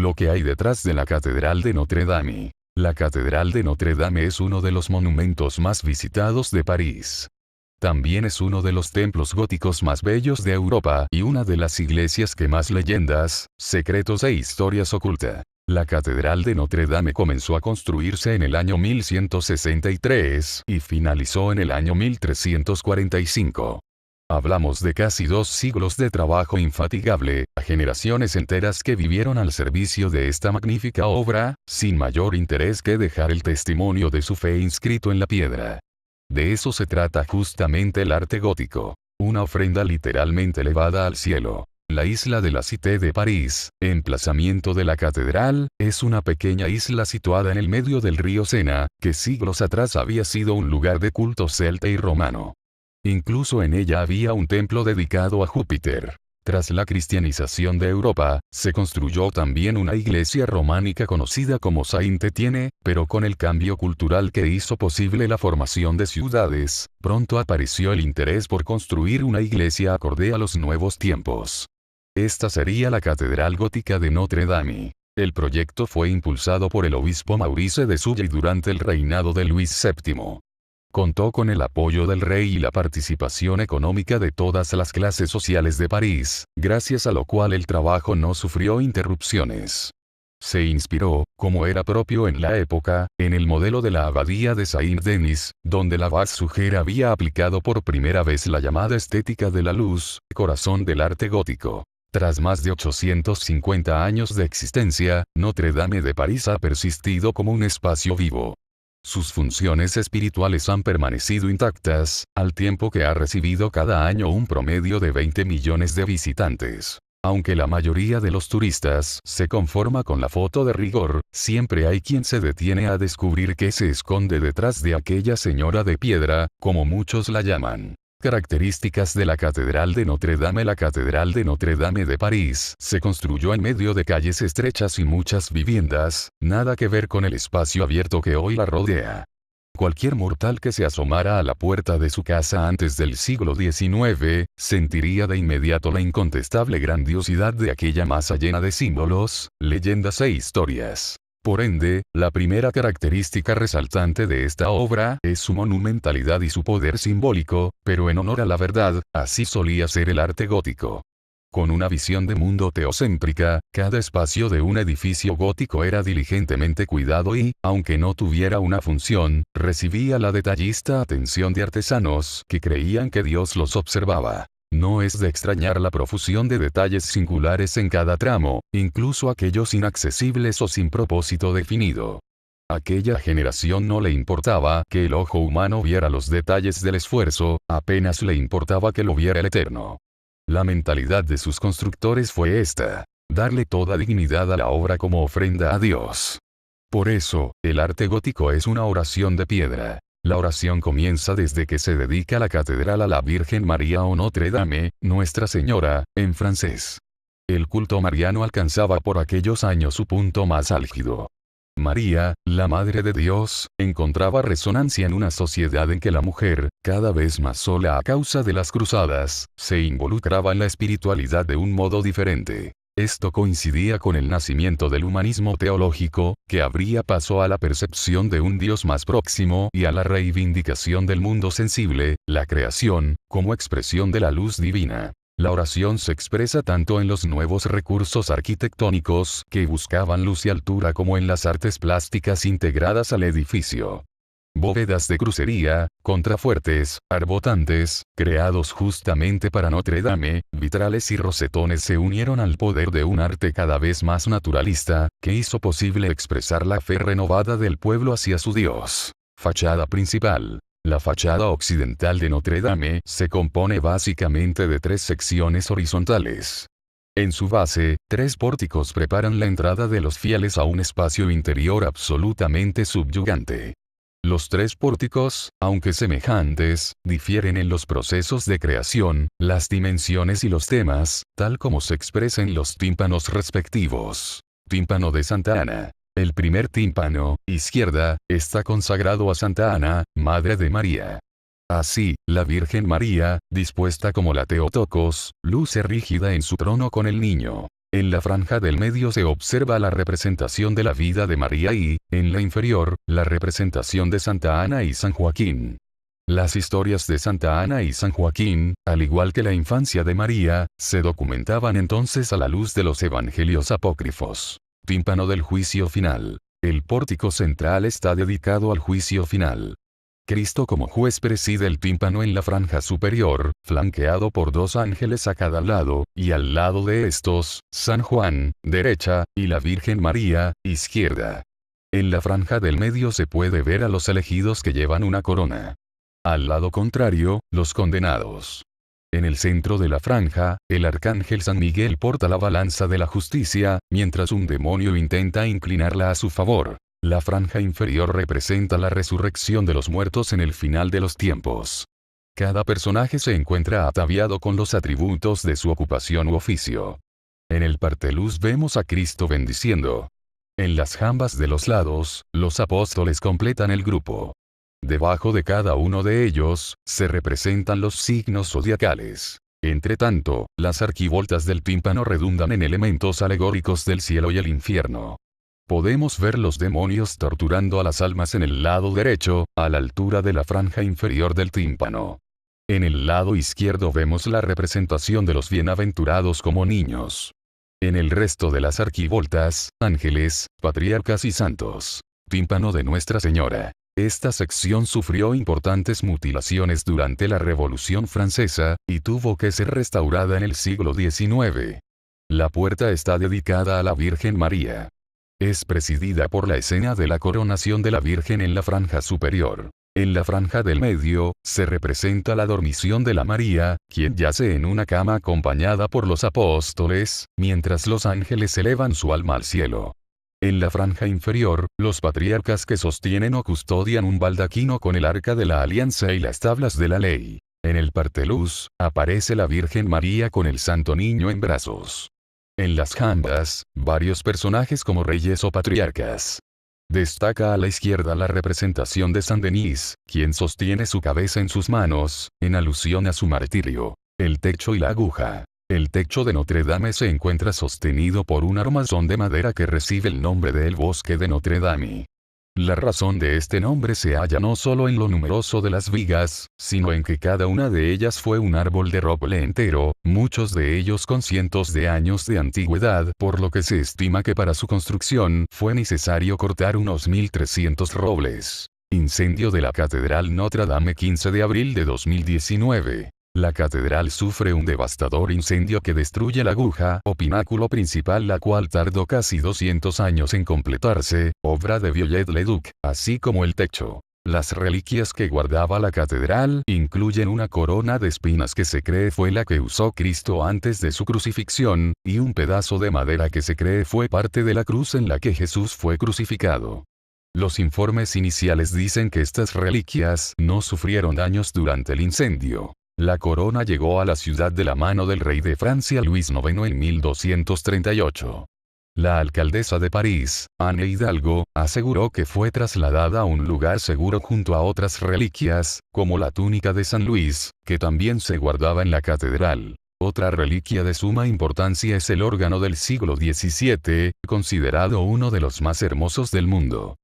Lo que hay detrás de la Catedral de Notre Dame. La Catedral de Notre Dame es uno de los monumentos más visitados de París. También es uno de los templos góticos más bellos de Europa y una de las iglesias que más leyendas, secretos e historias oculta. La Catedral de Notre Dame comenzó a construirse en el año 1163 y finalizó en el año 1345. Hablamos de casi 2 siglos de trabajo infatigable, a generaciones enteras que vivieron al servicio de esta magnífica obra, sin mayor interés que dejar el testimonio de su fe inscrito en la piedra. De eso se trata justamente el arte gótico. Una ofrenda literalmente elevada al cielo. La isla de la Cité de París, emplazamiento de la catedral, es una pequeña isla situada en el medio del río Sena, que siglos atrás había sido un lugar de culto celta y romano. Incluso en ella había un templo dedicado a Júpiter. Tras la cristianización de Europa, se construyó también una iglesia románica conocida como Saint-Étienne, pero con el cambio cultural que hizo posible la formación de ciudades, pronto apareció el interés por construir una iglesia acorde a los nuevos tiempos. Esta sería la Catedral Gótica de Notre Dame. El proyecto fue impulsado por el obispo Maurice de Sully durante el reinado de Luis VII. Contó con el apoyo del rey y la participación económica de todas las clases sociales de París, gracias a lo cual el trabajo no sufrió interrupciones. Se inspiró, como era propio en la época, en el modelo de la abadía de Saint-Denis, donde la Abad Suger había aplicado por primera vez la llamada estética de la luz, corazón del arte gótico. Tras más de 850 años de existencia, Notre Dame de París ha persistido como un espacio vivo. Sus funciones espirituales han permanecido intactas, al tiempo que ha recibido cada año un promedio de 20 millones de visitantes. Aunque la mayoría de los turistas se conforma con la foto de rigor, siempre hay quien se detiene a descubrir qué se esconde detrás de aquella señora de piedra, como muchos la llaman. Características de la Catedral de Notre Dame. La Catedral de Notre Dame de París se construyó en medio de calles estrechas y muchas viviendas, nada que ver con el espacio abierto que hoy la rodea. Cualquier mortal que se asomara a la puerta de su casa antes del siglo XIX, sentiría de inmediato la incontestable grandiosidad de aquella masa llena de símbolos, leyendas e historias. Por ende, la primera característica resaltante de esta obra es su monumentalidad y su poder simbólico, pero en honor a la verdad, así solía ser el arte gótico. Con una visión de mundo teocéntrica, cada espacio de un edificio gótico era diligentemente cuidado y, aunque no tuviera una función, recibía la detallista atención de artesanos que creían que Dios los observaba. No es de extrañar la profusión de detalles singulares en cada tramo, incluso aquellos inaccesibles o sin propósito definido. Aquella generación no le importaba que el ojo humano viera los detalles del esfuerzo, apenas le importaba que lo viera el Eterno. La mentalidad de sus constructores fue esta: darle toda dignidad a la obra como ofrenda a Dios. Por eso, el arte gótico es una oración de piedra. La oración comienza desde que se dedica la catedral a la Virgen María o Notre Dame, Nuestra Señora, en francés. El culto mariano alcanzaba por aquellos años su punto más álgido. María, la Madre de Dios, encontraba resonancia en una sociedad en que la mujer, cada vez más sola a causa de las cruzadas, se involucraba en la espiritualidad de un modo diferente. Esto coincidía con el nacimiento del humanismo teológico, que abría paso a la percepción de un Dios más próximo y a la reivindicación del mundo sensible, la creación, como expresión de la luz divina. La oración se expresa tanto en los nuevos recursos arquitectónicos que buscaban luz y altura como en las artes plásticas integradas al edificio. Bóvedas de crucería, contrafuertes, arbotantes, creados justamente para Notre Dame, vitrales y rosetones se unieron al poder de un arte cada vez más naturalista, que hizo posible expresar la fe renovada del pueblo hacia su Dios. Fachada principal. La fachada occidental de Notre Dame se compone básicamente de 3 secciones horizontales. En su base, 3 pórticos preparan la entrada de los fieles a un espacio interior absolutamente subyugante. Los 3 pórticos, aunque semejantes, difieren en los procesos de creación, las dimensiones y los temas, tal como se expresa en los tímpanos respectivos. Tímpano de Santa Ana. El primer tímpano, izquierda, está consagrado a Santa Ana, Madre de María. Así, la Virgen María, dispuesta como la Teotocos, luce rígida en su trono con el niño. En la franja del medio se observa la representación de la vida de María y, en la inferior, la representación de Santa Ana y San Joaquín. Las historias de Santa Ana y San Joaquín, al igual que la infancia de María, se documentaban entonces a la luz de los evangelios apócrifos. Tímpano del juicio final. El pórtico central está dedicado al juicio final. Cristo como juez preside el tímpano en la franja superior, flanqueado por 2 ángeles a cada lado, y al lado de estos, San Juan, derecha, y la Virgen María, izquierda. En la franja del medio se puede ver a los elegidos que llevan una corona. Al lado contrario, los condenados. En el centro de la franja, el arcángel San Miguel porta la balanza de la justicia, mientras un demonio intenta inclinarla a su favor. La franja inferior representa la resurrección de los muertos en el final de los tiempos. Cada personaje se encuentra ataviado con los atributos de su ocupación u oficio. En el parteluz vemos a Cristo bendiciendo. En las jambas de los lados, los apóstoles completan el grupo. Debajo de cada uno de ellos, se representan los signos zodiacales. Entre tanto, las arquivoltas del tímpano redundan en elementos alegóricos del cielo y el infierno. Podemos ver los demonios torturando a las almas en el lado derecho, a la altura de la franja inferior del tímpano. En el lado izquierdo vemos la representación de los bienaventurados como niños. En el resto de las arquivoltas, ángeles, patriarcas y santos. Tímpano de Nuestra Señora. Esta sección sufrió importantes mutilaciones durante la Revolución Francesa, y tuvo que ser restaurada en el siglo XIX. La puerta está dedicada a la Virgen María. Es presidida por la escena de la coronación de la Virgen en la franja superior. En la franja del medio, se representa la dormición de la María, quien yace en una cama acompañada por los apóstoles, mientras los ángeles elevan su alma al cielo. En la franja inferior, los patriarcas que sostienen o custodian un baldaquino con el arca de la alianza y las tablas de la ley. En el parteluz, aparece la Virgen María con el Santo Niño en brazos. En las jambas, varios personajes como reyes o patriarcas. Destaca a la izquierda la representación de San Denis, quien sostiene su cabeza en sus manos, en alusión a su martirio. El techo y la aguja. El techo de Notre Dame se encuentra sostenido por un armazón de madera que recibe el nombre de El Bosque de Notre Dame. La razón de este nombre se halla no solo en lo numeroso de las vigas, sino en que cada una de ellas fue un árbol de roble entero, muchos de ellos con cientos de años de antigüedad, por lo que se estima que para su construcción fue necesario cortar unos 1300 robles. Incendio de la Catedral Notre Dame 15 de abril de 2019. La catedral sufre un devastador incendio que destruye la aguja o pináculo principal, la cual tardó casi 200 años en completarse, obra de Viollet-le-Duc, así como el techo. Las reliquias que guardaba la catedral incluyen una corona de espinas que se cree fue la que usó Cristo antes de su crucifixión, y un pedazo de madera que se cree fue parte de la cruz en la que Jesús fue crucificado. Los informes iniciales dicen que estas reliquias no sufrieron daños durante el incendio. La corona llegó a la ciudad de la mano del rey de Francia Luis IX en 1238. La alcaldesa de París, Anne Hidalgo, aseguró que fue trasladada a un lugar seguro junto a otras reliquias, como la túnica de San Luis, que también se guardaba en la catedral. Otra reliquia de suma importancia es el órgano del siglo XVII, considerado uno de los más hermosos del mundo.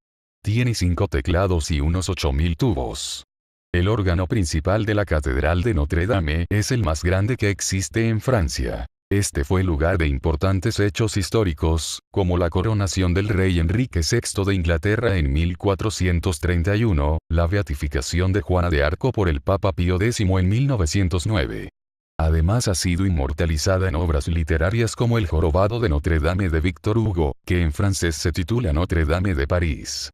Tiene 5 teclados y unos 8000 tubos. El órgano principal de la Catedral de Notre Dame es el más grande que existe en Francia. Este fue lugar de importantes hechos históricos, como la coronación del rey Enrique VI de Inglaterra en 1431, la beatificación de Juana de Arco por el Papa Pío X en 1909. Además ha sido inmortalizada en obras literarias como El jorobado de Notre Dame de Victor Hugo, que en francés se titula Notre Dame de París.